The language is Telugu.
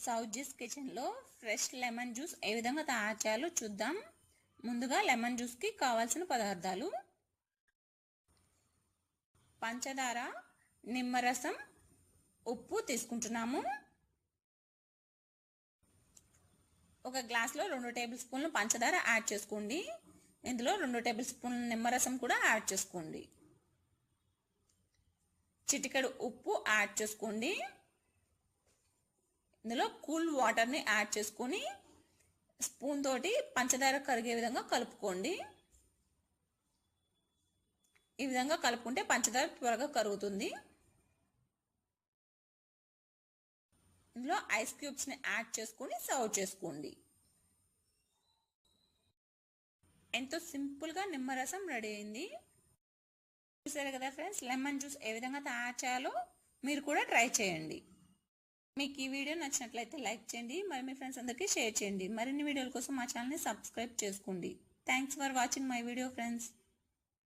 సౌజీస్ కిచెన్లో ఫ్రెష్ లెమన్ జ్యూస్ ఏ విధంగా తయారు చేయాలో చూద్దాం. ముందుగా లెమన్ జ్యూస్కి కావాల్సిన పదార్థాలు: పంచదార, నిమ్మరసం, ఉప్పు తీసుకుంటున్నాము. ఒక గ్లాస్లో 2 టేబుల్ స్పూన్లు పంచదార యాడ్ చేసుకోండి. ఇందులో 2 టేబుల్ స్పూన్ల నిమ్మరసం కూడా యాడ్ చేసుకోండి. చిటికెడు ఉప్పు యాడ్ చేసుకోండి. ఇందులో కూల్ వాటర్ని యాడ్ చేసుకొని స్పూన్ తోటి పంచదార కరిగే విధంగా కలుపుకోండి. ఈ విధంగా కలుపుకుంటే పంచదార త్వరగా కరుగుతుంది. ఇందులో ఐస్ క్యూబ్స్ని యాడ్ చేసుకొని సర్వ్ చేసుకోండి. ఎంతో సింపుల్గా నిమ్మరసం రెడీ అయింది. చూసారు కదా ఫ్రెండ్స్, లెమన్ జ్యూస్ ఏ విధంగా తయారు చేయాలో మీరు కూడా ట్రై చేయండి. మీకు ఈ వీడియో నచ్చినట్లయితే లైక్ చేయండి, మరి మీ ఫ్రెండ్స్ అందరికీ షేర్ చేయండి. మరిన్ని వీడియోల కోసం మా ఛానల్ని సబ్స్క్రైబ్ చేసుకోండి. Thanks for watching my video friends.